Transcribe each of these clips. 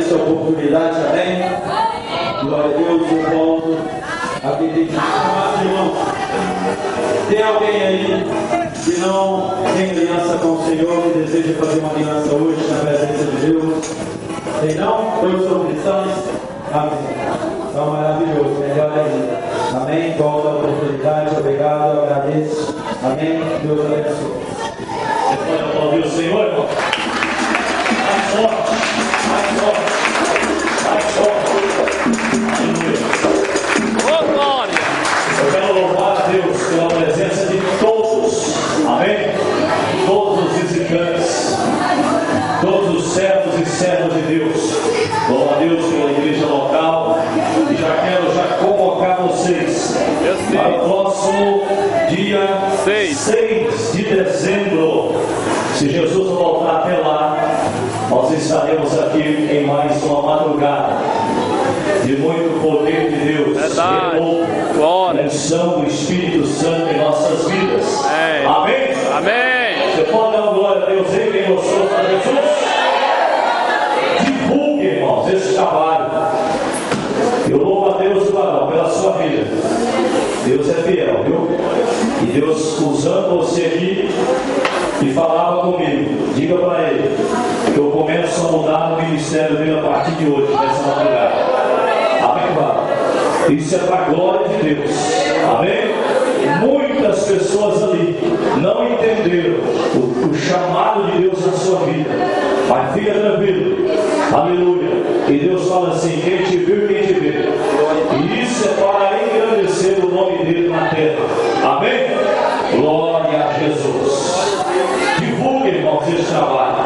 agradeço a oportunidade também. Glória a Deus, eu volto a pedir que irmãos. Tem alguém aí que não tem aliança com o Senhor e deseja fazer uma aliança hoje na presença de Deus? Tem não? Todos são cristãos? Amém. Então, maravilhoso, melhor ainda. Amém. Volta a oportunidade, obrigado, agradeço. Amém. Deus abençoe. Você pode aplaudir o Senhor, irmão? Mais forte, mais forte, mais forte. Aleluia. Ô, glória! Eu quero louvar a Deus pela presença de todos, amém? Todos os visitantes, todos os servos e servas de Deus. Louvo a Deus pela igreja local e já quero convocar vocês para o próximo dia 6 de dezembro. Se Jesus voltar até lá, nós estaremos aqui em mais uma madrugada de muito poder de Deus, unção do Espírito Santo em nossas vidas. Amém? Amém. Você pode dar uma glória a Deus aí, quem gostou para Jesus? Divulgue, irmãos, esse trabalho. Eu louvo a Deus, varão, pela sua vida. Deus é fiel, viu? E Deus usando você aqui e falava comigo. Diga para ele que eu começo a mudar o ministério dele a partir de hoje, nessa madrugada. Amém, varão? Isso é para a glória de Deus. Amém? Muitas pessoas ali não entenderam o chamado de Deus na sua vida. Mas fica tranquilo. Aleluia. E Deus fala assim: quem te viu, quem te vê. E isso é para engrandecer o nome dele na terra. Amém? Glória a Jesus. Divulgue, irmãos, esse trabalho.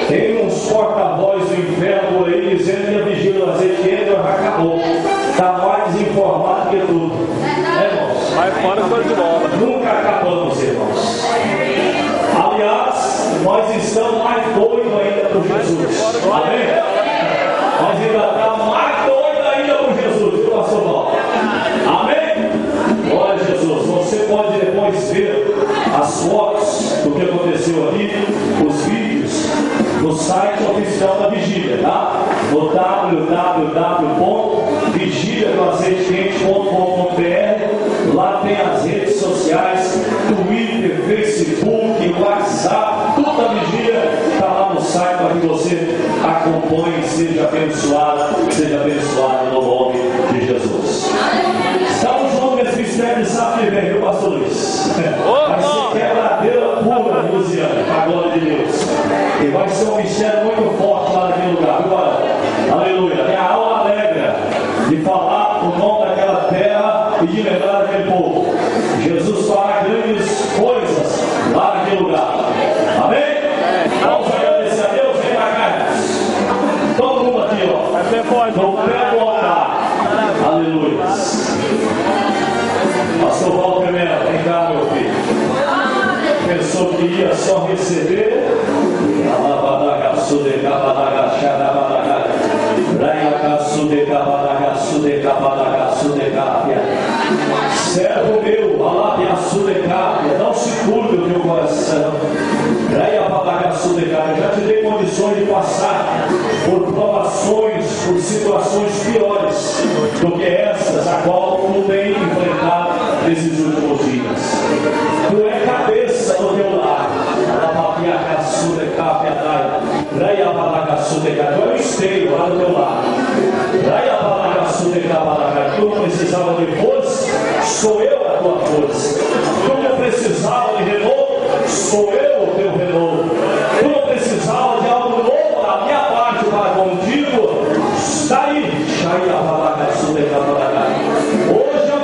Tem uns porta-voz do inferno por aí dizendo que a vigília do azeite entra, já acabou. Está mais desinformado que tudo. Irmãos? Vai fora coisa de bola. Nunca acabamos, irmãos. Aliás, nós estamos mais doidos ainda por Jesus. Amém? Nós ainda estamos mais doidos ainda por Jesus, viu, pastor Paulo? Amém? Glória a Jesus. Você pode depois ver as fotos do que aconteceu aqui, os vídeos, no site oficial da Vigília, tá? No www.vigiliadoazeitequente.com.br. Lá tem as redes sociais, Twitter, Facebook, WhatsApp, tudo da Vigília está lá no site para que você acompanhe e seja abençoado no nome de Jesus. Estamos juntos nesse mistério de sábado que vem, viu, pastor Luiz? Vai ser quebradeira pura, Luciana, para a glória de Deus. E vai ser um mistério muito forte lá naquele lugar. Agora, aleluia. É a alma alegra de falar o nome daquela terra e de lembrar daquele povo. Jesus fará grandes coisas lá naquele lugar. Amém? Vamos agradecer a Deus. Vem pra cá. Todo mundo aqui, ó. No pé do altar. Aleluia. Pastor Paulo Pimenta, vem cá, meu filho. Pensou que ia só receber. Servo meu, não se curve o teu coração. Eu já te dei condições de passar por provações, por situações piores do que essas a qual tu tem enfrentado nesses últimos dias. Tu é cabeça do teu lar. Tu é o esteio lá do teu lar. Tu não precisava de força, sou eu a tua força. Tu não precisava de renovo, sou eu o teu renovo. Tu não precisava de algo novo da minha parte para contigo. Está aí. Hoje eu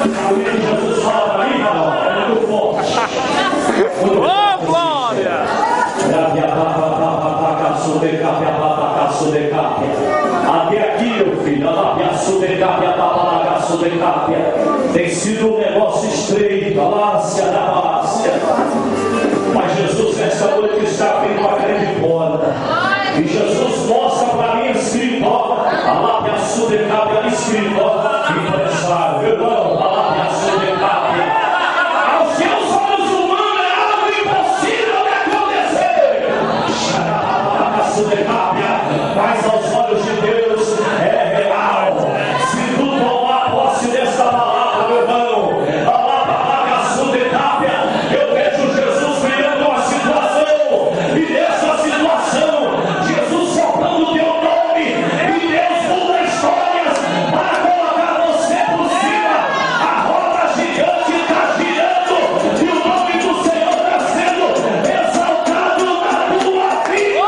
Jesus fala para mim, não, é muito forte. Ô, glória! Até aqui, meu filho, tem sido um negócio estreito, mas Jesus nessa noite está abrindo uma grande porta, e Jesus mostra para mim escrito, empresário, meu irmão, aos seus olhos humanos é algo impossível de acontecer, mas aos olhos de Deus é real. Se tu tomar posse dessa palavra, meu irmão, eu vejo Jesus criando uma situação, e nessa situação, Jesus soprando o teu nome, e Deus muda histórias para colocar você por cima. A roda gigante está girando, e o nome do Senhor está sendo exaltado na tua vida.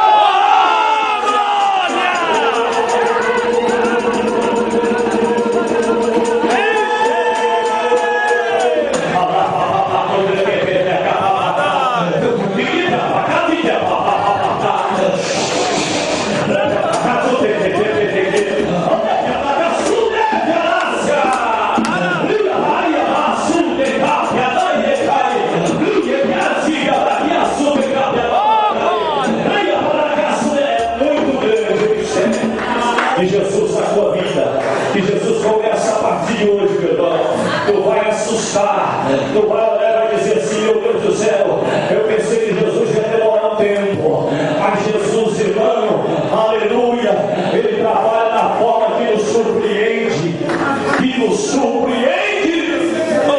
E Jesus na tua vida, e Jesus começa a partir de hoje, meu irmão. Tu vai assustar, tu vai olhar e vai dizer assim: meu Deus do céu, eu pensei que Jesus ia demorar um tempo, mas Jesus, irmão, aleluia, ele trabalha na forma que nos surpreende,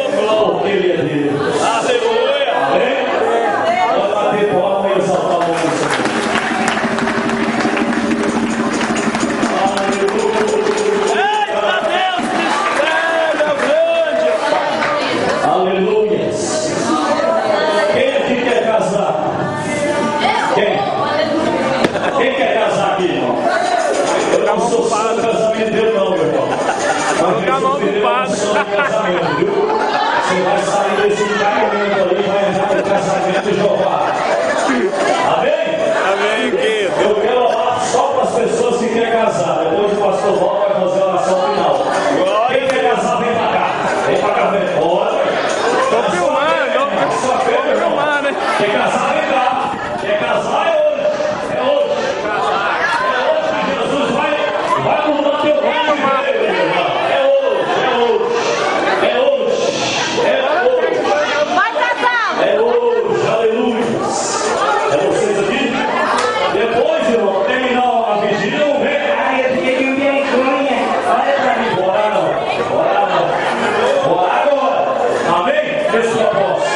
porque ele é Deus. Aleluia! Amém? Vamos bater palma e exaltar o nome do Senhor. Eita Deus, mistério grande! Aleluia! Quem aqui quer casar? Quem quer casar aqui, irmão? Eu não sou fã do casamento dele, não, meu irmão. Mas Jesus me deu uma missão de casamento, viu? Você vai sair desse caimento ali e vai entrar no casamento de Jeová. Amém? Amém, querido. Eu quero orar só para as pessoas que querem casar. Depois o pastor Paulo vai fazer a oração final. Quem quer casar, vem para cá. Vem para cá, vem. Bora. Tô filmando, hein? Quer casar, vem cá. Quer casar, é hoje. É hoje. É hoje que Jesus vai mudar teu nome. É hoje. Vai casar! É hoje. Aleluia. É vocês aqui? Depois, irmão, terminar a vigília, não vem. Ai, eu fiquei com vergonha. Olha pra mim. Bora não. Bora agora. Amém? Esse é o posso.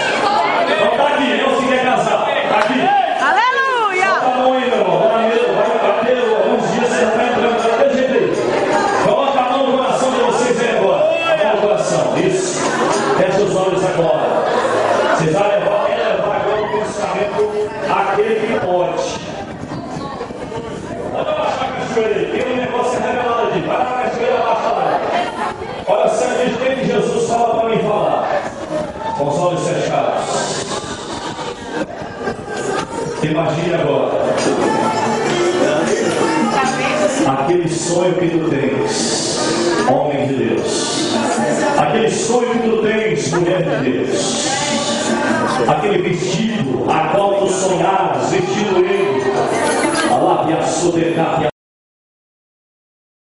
Então tá aqui, eu se quer casar. Tá aqui. Aleluia! Tá bom aí, meu irmão. Vai bater alguns dias, você vai entrando daquele jeito aí. Coloca a mão no coração de vocês aí agora. A mão no coração. Isso. Fecha os olhos agora. Vocês vão levar agora o pensamento aquele que pode. Pode abaixar a cachoeira aí. Tem um negócio revelado ali. Vai na cachoeira, abaixa lá. Olha, sabe de que Jesus fala para mim falar? Com os olhos fechados. Imagine agora. Aquele sonho que tu tens, homem de Deus. Aquele sonho que tu tens, mulher de Deus. Aquele vestido a qual tu sonharas, vestido ele. A lápia sotercápia,